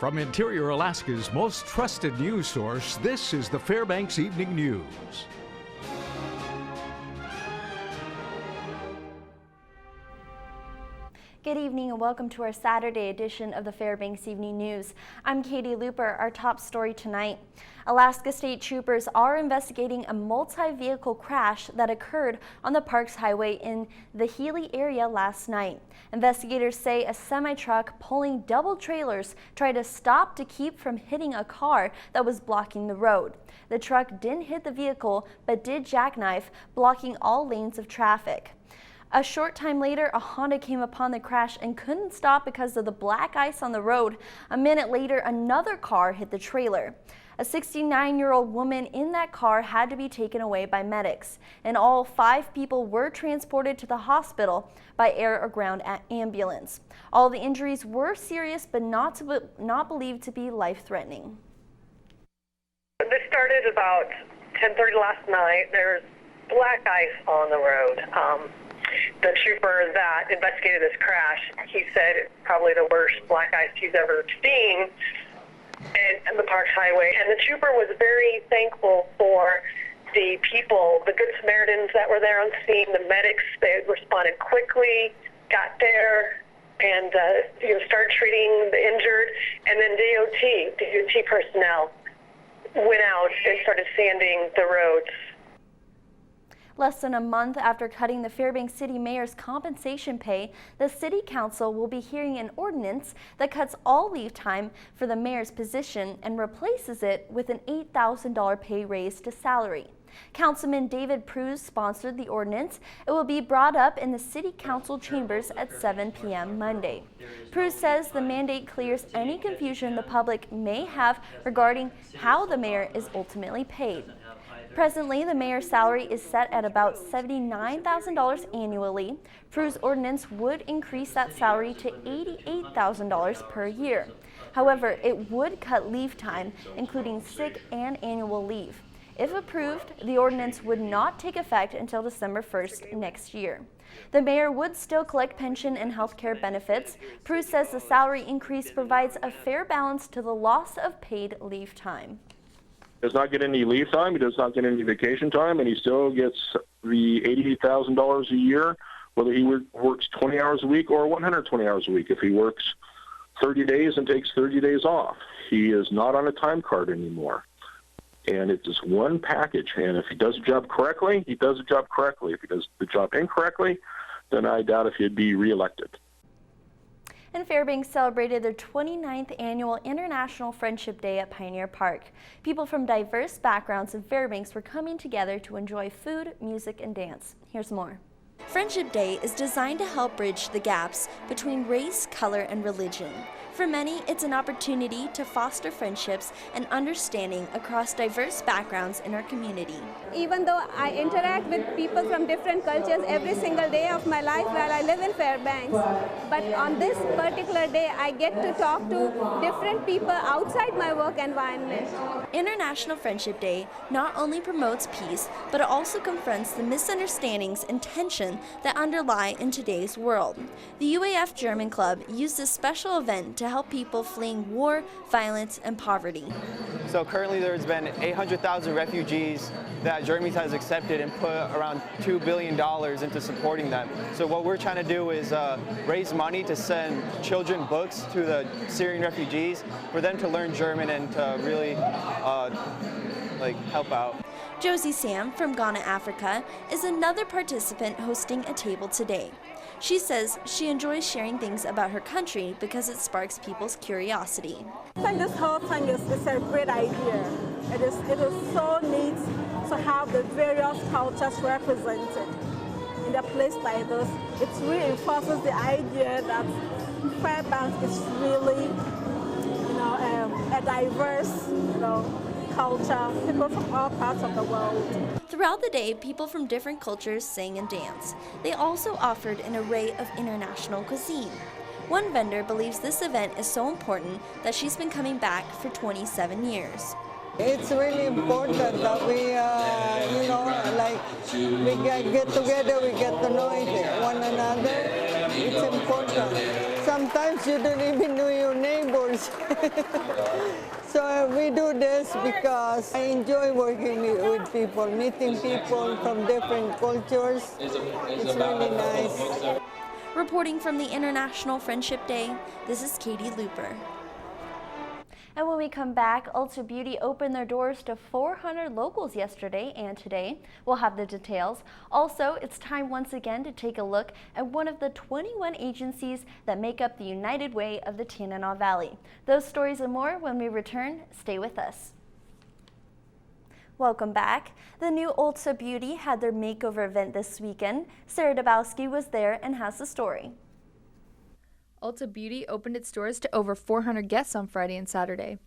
From Interior Alaska's most trusted news source, this is the Fairbanks Evening News. Good evening and welcome to our Saturday edition of the Fairbanks Evening News. I'm Katie Looper. Our top story tonight. Alaska State Troopers are investigating a multi-vehicle crash that occurred on the Parks Highway in the Healy area last night. Investigators say a semi-truck pulling double trailers tried to stop to keep from hitting a car that was blocking the road. The truck didn't hit the vehicle but did jackknife, blocking all lanes of traffic. A short time later, a Honda came upon the crash and couldn't stop because of the black ice on the road. A minute later, another car hit the trailer. A 69-year-old woman in that car had to be taken away by medics. And all 5 people were transported to the hospital by air or ground ambulance. All the injuries were serious but not believed to be life-threatening. This started about 10:30 last night. There's black ice on the road. The trooper that investigated this crash, he said it's probably the worst black ice he's ever seen in the Parks Highway. And the trooper was very thankful for the people, the Good Samaritans that were there on scene, the medics. They responded quickly, got there, and started treating the injured. And then DOT personnel went out and started sanding the roads. Less than a month after cutting the Fairbanks City Mayor's compensation pay, the City Council will be hearing an ordinance that cuts all leave time for the mayor's position and replaces it with an $8,000 pay raise to salary. Councilman David Pruz sponsored the ordinance. It will be brought up in the City Council chambers at 7 p.m. Monday. Pruz says the mandate clears any confusion the public may have regarding how the mayor is ultimately paid. Presently, the mayor's salary is set at about $79,000 annually. Pruz's ordinance would increase that salary to $88,000 per year. However, it would cut leave time, including sick and annual leave. If approved, the ordinance would not take effect until December 1st next year. The mayor would still collect pension and health care benefits. Pruz says the salary increase provides a fair balance to the loss of paid leave time. Does not get any leave time, he does not get any vacation time, and he still gets the $88,000 a year, whether he works 20 hours a week or 120 hours a week. If he works 30 days and takes 30 days off, he is not on a time card anymore. And it's just one package, and if he does the job correctly, he does the job correctly. If he does the job incorrectly, then I doubt if he'd be reelected. And Fairbanks celebrated their 29th annual International Friendship Day at Pioneer Park. People from diverse backgrounds in Fairbanks were coming together to enjoy food, music, and dance. Here's more. Friendship Day is designed to help bridge the gaps between race, color, and religion. For many, it's an opportunity to foster friendships and understanding across diverse backgrounds in our community. Even though I interact with people from different cultures every single day of my life while I live in Fairbanks, but on this particular day I get to talk to different people outside my work environment. International Friendship Day not only promotes peace, but it also confronts the misunderstandings and tension that underlie in today's world. The UAF German Club used this special event to help people fleeing war, violence, and poverty. So currently there's been 800,000 refugees that Germany has accepted and put around $2 billion into supporting them. So what we're trying to do is raise money to send children books to the Syrian refugees for them to learn German and to really help out. Josie Sam from Ghana, Africa, is another participant hosting a table today. She says she enjoys sharing things about her country because it sparks people's curiosity. I think this whole thing is a great idea. It is so neat to have the various cultures represented in a place like this. It reinforces the idea that Fairbanks is really, a diverse, culture, people from all parts of the world. Throughout the day, people from different cultures sang and danced. They also offered an array of international cuisine. One vendor believes this event is so important that she's been coming back for 27 years. It's really important that we, we get together, we get to know one another, It's important. Sometimes you don't even know your neighbors. So we do this because I enjoy working with people, meeting people from different cultures. It's really nice. Reporting from the International Friendship Day, this is Katie Looper. And when we come back, Ulta Beauty opened their doors to 400 locals yesterday and today. We'll have the details. Also, it's time once again to take a look at one of the 21 agencies that make up the United Way of the Tanana Valley. Those stories and more when we return. Stay with us. Welcome back. The new Ulta Beauty had their makeover event this weekend. Sarah Dabowski was there and has the story. Ulta Beauty opened its doors to over 400 guests on Friday and Saturday.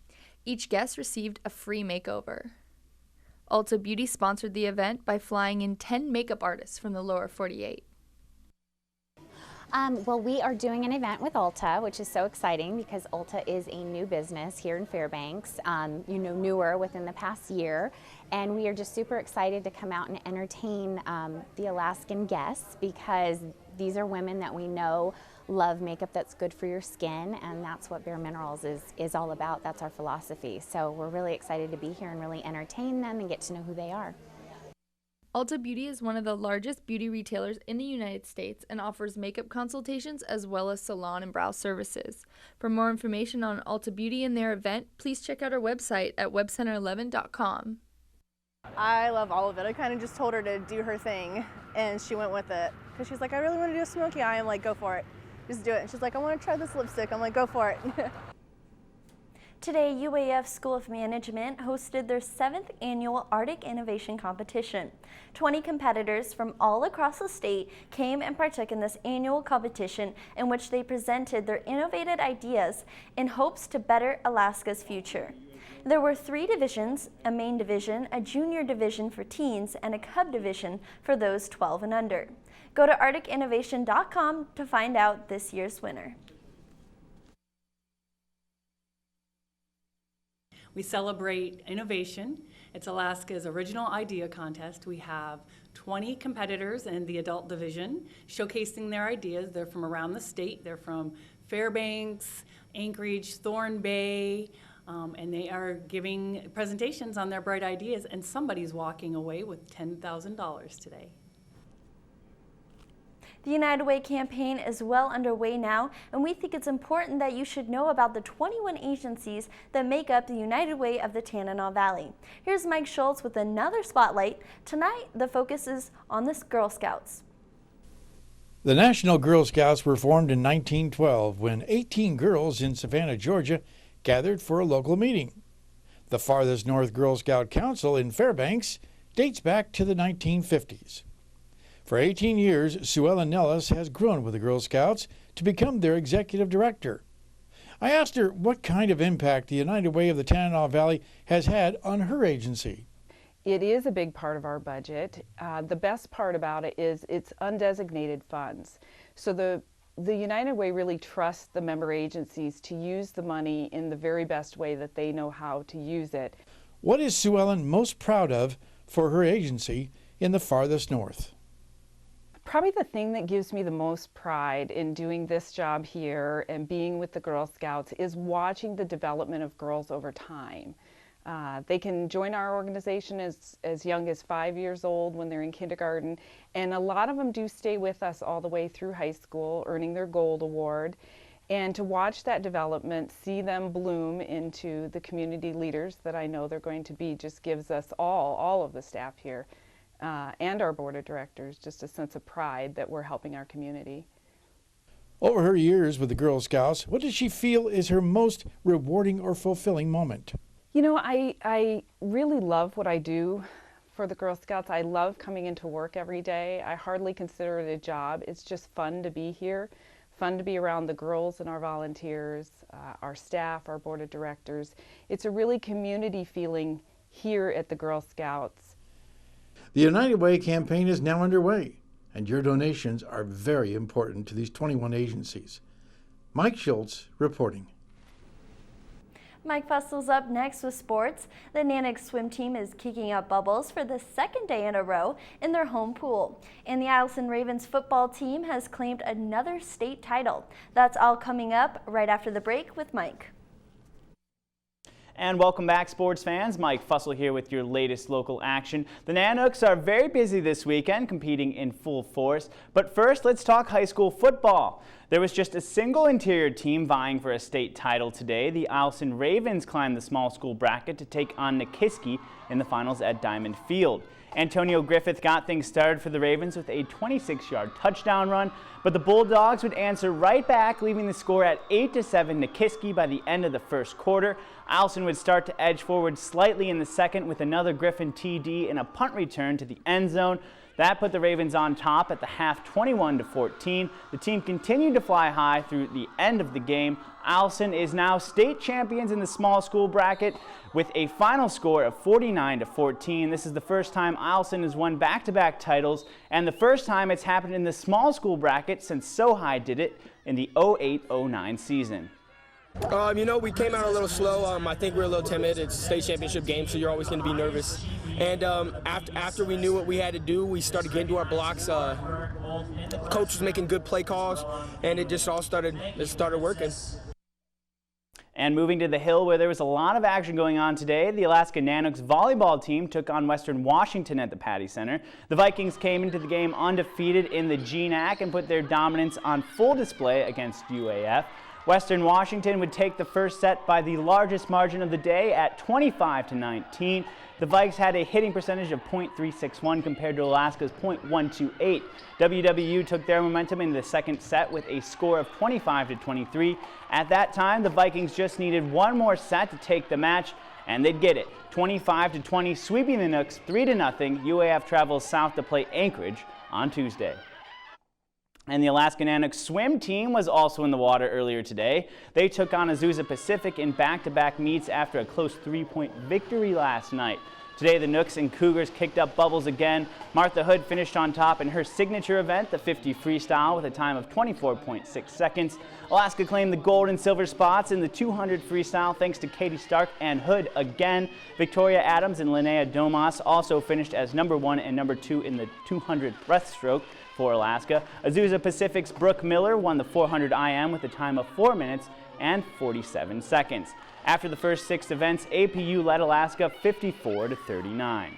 Each guest received a free makeover. Ulta Beauty sponsored the event by flying in 10 makeup artists from the lower 48. Well, we are doing an event with Ulta, which is so exciting because Ulta is a new business here in Fairbanks, newer within the past year. And we are just super excited to come out and entertain the Alaskan guests because these are women that we know love makeup that's good for your skin, and that's what Bare Minerals is all about. That's our philosophy. So we're really excited to be here and really entertain them and get to know who they are. Ulta Beauty is one of the largest beauty retailers in the United States and offers makeup consultations as well as salon and brow services. For more information on Ulta Beauty and their event, please check out our website at webcenter11.com. I love all of it. I kind of just told her to do her thing, and she went with it. Because she's like, I really want to do a smoky eye. I'm like, go for it. Just do it. And she's like, I want to try this lipstick. I'm like, go for it. Today, UAF School of Management hosted their 7th annual Arctic Innovation Competition. 20 competitors from all across the state came and partook in this annual competition in which they presented their innovative ideas in hopes to better Alaska's future. There were 3 divisions, a main division, a junior division for teens, and a cub division for those 12 and under. Go to arcticinnovation.com to find out this year's winner. We celebrate innovation. It's Alaska's original idea contest. We have 20 competitors in the adult division showcasing their ideas. They're from around the state. They're from Fairbanks, Anchorage, Thorn Bay, and they are giving presentations on their bright ideas, and somebody's walking away with $10,000 today. The United Way campaign is well underway now, and we think it's important that you should know about the 21 agencies that make up the United Way of the Tanana Valley. Here's Mike Schultz with another spotlight. Tonight, the focus is on the Girl Scouts. The National Girl Scouts were formed in 1912 when 18 girls in Savannah, Georgia, gathered for a local meeting. The farthest north Girl Scout Council in Fairbanks dates back to the 1950s. For 18 years, Sue Ellen Nellis has grown with the Girl Scouts to become their executive director. I asked her what kind of impact the United Way of the Tanana Valley has had on her agency. It is a big part of our budget. The best part about it is it's undesignated funds. So the United Way really trusts the member agencies to use the money in the very best way that they know how to use it. What is Sue Ellen most proud of for her agency in the farthest north? Probably the thing that gives me the most pride in doing this job here and being with the Girl Scouts is watching the development of girls over time. They can join our organization as young as 5 years old when they're in kindergarten, and a lot of them do stay with us all the way through high school, earning their Gold Award. And to watch that development, see them bloom into the community leaders that I know they're going to be, just gives us all of the staff here, and our board of directors, just a sense of pride that we're helping our community. Over her years with the Girl Scouts, what does she feel is her most rewarding or fulfilling moment? You know, I really love what I do for the Girl Scouts. I love coming into work every day. I hardly consider it a job. It's just fun to be here, fun to be around the girls and our volunteers, our staff, our board of directors. It's a really community feeling here at the Girl Scouts. The United Way campaign is now underway, and your donations are very important to these 21 agencies. Mike Schultz reporting. Mike Fussel's up next with sports. The Nanook swim team is kicking up bubbles for the second day in a row in their home pool. And the Allison Ravens football team has claimed another state title. That's all coming up right after the break with Mike. And welcome back, sports fans. Mike Fussell here with your latest local action. The Nanooks are very busy this weekend, competing in full force. But first, let's talk high school football. There was just a single interior team vying for a state title today. The Allison Ravens climbed the small school bracket to take on Nikiski in the finals at Diamond Field. Antonio Griffith got things started for the Ravens with a 26-yard touchdown run, but the Bulldogs would answer right back, leaving the score at 8-7 Nikiski by the end of the first quarter. Allison would start to edge forward slightly in the second with another Griffin TD and a punt return to the end zone. That put the Ravens on top at the half 21-14. The team continued to fly high through the end of the game. Allison is now state champions in the small school bracket with a final score of 49-14. This is the first time Allison has won back-to-back titles and the first time it's happened in the small school bracket since Sohai did it in the 08-09 season. You know, we came out a little slow. I think we're a little timid. It's a state championship game, so you're always going to be nervous. And after we knew what we had to do, we started getting to our blocks. Coach was making good play calls, and it just all started working. And moving to the Hill, where there was a lot of action going on today, the Alaska Nanooks volleyball team took on Western Washington at the Patty Center. The Vikings came into the game undefeated in the GNAC and put their dominance on full display against UAF. Western Washington would take the first set by the largest margin of the day at 25-19. The Vikes had a hitting percentage of .361 compared to Alaska's .128. WWU took their momentum in the second set with a score of 25-23. At that time, the Vikings just needed one more set to take the match, and they'd get it. 25-20, sweeping the Nooks 3-0. UAF travels south to play Anchorage on Tuesday. And the Alaska Nanooks swim team was also in the water earlier today. They took on Azusa Pacific in back-to-back meets after a close 3-point victory last night. Today, the Nooks and Cougars kicked up bubbles again. Martha Hood finished on top in her signature event, the 50 freestyle, with a time of 24.6 seconds. Alaska claimed the gold and silver spots in the 200 freestyle thanks to Katie Stark and Hood again. Victoria Adams and Linnea Domas also finished as number 1 and number 2 in the 200 breaststroke for Alaska. Azusa Pacific's Brooke Miller won the 400 IM with a time of 4 minutes and 47 seconds. After the first 6 events, APU led Alaska 54-39.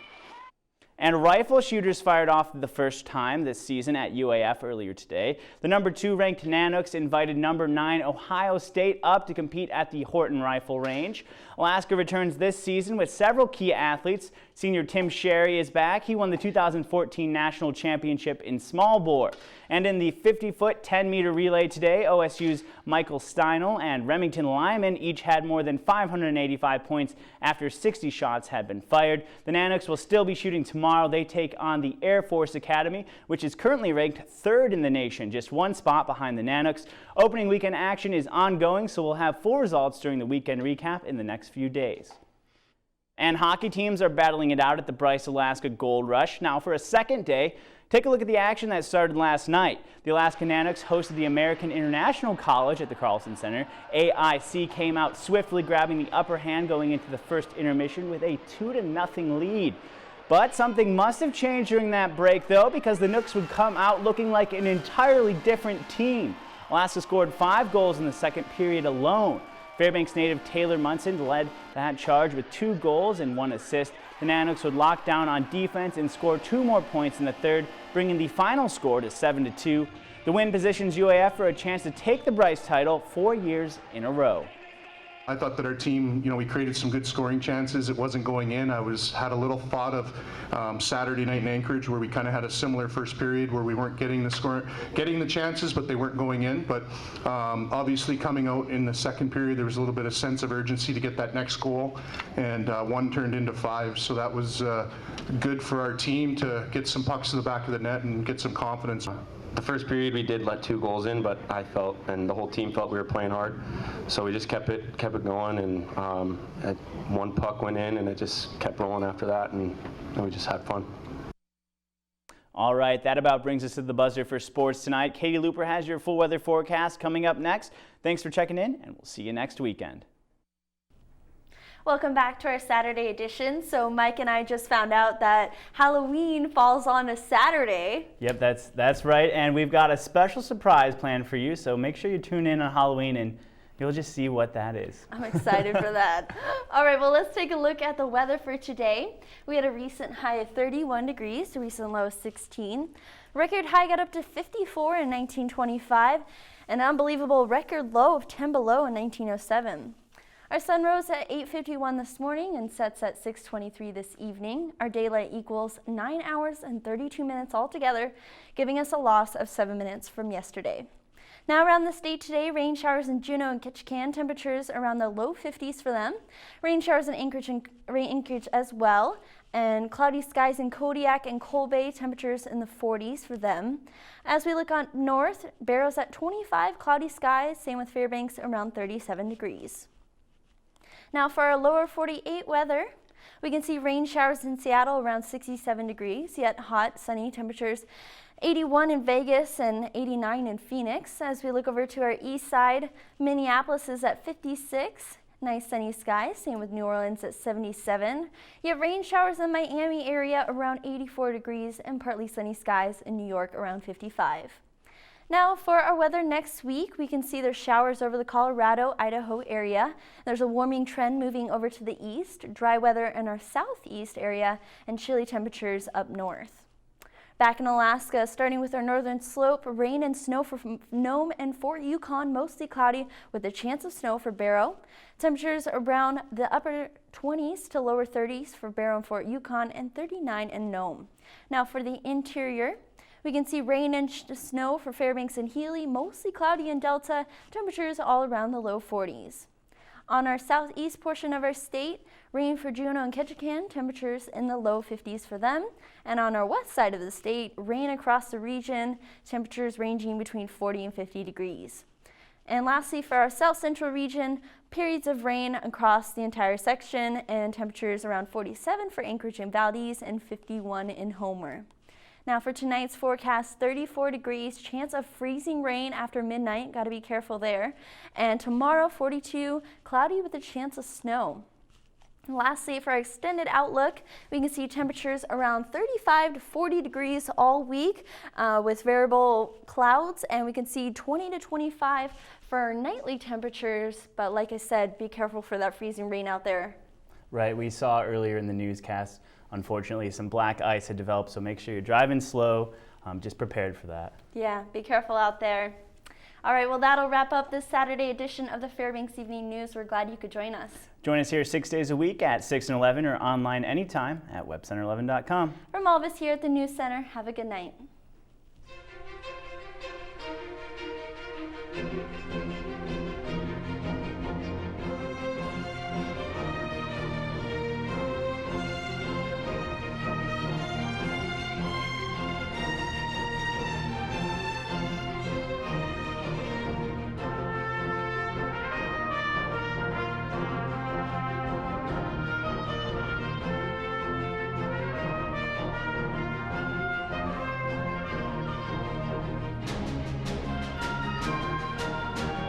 And rifle shooters fired off the first time this season at UAF earlier today. The number 2 ranked Nanooks invited number 9 Ohio State up to compete at the Horton Rifle Range. Alaska returns this season with several key athletes. Senior Tim Sherry is back. He won the 2014 National Championship in small bore. And in the 50-foot, 10-meter relay today, OSU's Michael Steinel and Remington Lyman each had more than 585 points after 60 shots had been fired. The Nanooks will still be shooting tomorrow. They take on the Air Force Academy, which is currently ranked 3rd in the nation, just 1 spot behind the Nanooks. Opening weekend action is ongoing, so we'll have full results during the weekend recap in the next few days. And hockey teams are battling it out at the Bryce Alaska Gold Rush. Now for a second day, take a look at the action that started last night. The Alaska Nanooks hosted the American International College at the Carlson Center. AIC came out swiftly, grabbing the upper hand going into the first intermission with a 2-0 lead. But something must have changed during that break, though, because the Nooks would come out looking like an entirely different team. Alaska scored 5 goals in the second period alone. Fairbanks native Taylor Munson led that charge with 2 goals and 1 assist. The Nanooks would lock down on defense and score 2 more points in the third, bringing the final score to 7-2. The win positions UAF for a chance to take the Bryce title 4 years in a row. I thought that our team, we created some good scoring chances. It wasn't going in. I had a little thought of Saturday night in Anchorage, where we kind of had a similar first period where we weren't getting the chances, but they weren't going in. But obviously, coming out in the second period, there was a little bit of sense of urgency to get that next goal, and 1 turned into 5. So that was good for our team to get some pucks to the back of the net and get some confidence. The first period we did let 2 goals in, but I felt, and the whole team felt, we were playing hard. So we just kept it going, and 1 puck went in, and it just kept rolling after that, and we just had fun. All right, that about brings us to the buzzer for sports tonight. Katie Looper has your full weather forecast coming up next. Thanks for checking in, and we'll see you next weekend. Welcome back to our Saturday edition. So Mike and I just found out that Halloween falls on a Saturday. Yep, that's right. And we've got a special surprise planned for you. So make sure you tune in on Halloween and you'll just see what that is. I'm excited for that. All right, well, let's take a look at the weather for today. We had a recent high of 31 degrees, a recent low of 16. Record high got up to 54 in 1925, an unbelievable record low of 10 below in 1907. Our sun rose at 8:51 this morning and sets at 6:23 this evening. Our daylight equals 9 hours and 32 minutes altogether, giving us a loss of 7 minutes from yesterday. Now around the state today, rain showers in Juneau and Ketchikan, temperatures around the low 50s for them. Rain showers in Anchorage as well, and cloudy skies in Kodiak and Coal Bay, temperatures in the 40s for them. As we look on north, Barrow's at 25, cloudy skies, same with Fairbanks, around 37 degrees. Now for our lower 48 weather, we can see rain showers in Seattle around 67 degrees, yet hot, sunny temperatures 81 in Vegas and 89 in Phoenix. As we look over to our east side, Minneapolis is at 56, nice sunny skies, same with New Orleans at 77. Yet rain showers in Miami area around 84 degrees and partly sunny skies in New York around 55. Now for our weather next week, we can see there's showers over the Colorado, Idaho area. There's a warming trend moving over to the east, dry weather in our southeast area, and chilly temperatures up north. Back in Alaska, starting with our northern slope, rain and snow for Nome and Fort Yukon, mostly cloudy with a chance of snow for Barrow. Temperatures around the upper 20s to lower 30s for Barrow and Fort Yukon, and 39 in Nome. Now for the interior, we can see rain and snow for Fairbanks and Healy, mostly cloudy in Delta, temperatures all around the low 40s. On our southeast portion of our state, rain for Juneau and Ketchikan, temperatures in the low 50s for them. And on our west side of the state, rain across the region, temperatures ranging between 40 and 50 degrees. And lastly, for our south central region, periods of rain across the entire section and temperatures around 47 for Anchorage and Valdez and 51 in Homer. Now for tonight's forecast, 34 degrees, chance of freezing rain after midnight, got to be careful there. And tomorrow, 42, cloudy with a chance of snow. And lastly, for our extended outlook, we can see temperatures around 35 to 40 degrees all week with variable clouds, and we can see 20 to 25 for our nightly temperatures. But like I said, be careful for that freezing rain out there. Right, we saw earlier in the newscast, unfortunately, some black ice had developed, so make sure you're driving slow, just prepared for that. Yeah, be careful out there. All right, well, that'll wrap up this Saturday edition of the Fairbanks Evening News. We're glad you could join us. Join us here 6 days a week at 6 and 11 or online anytime at webcenter11.com. From all of us here at the News Center, have a good night.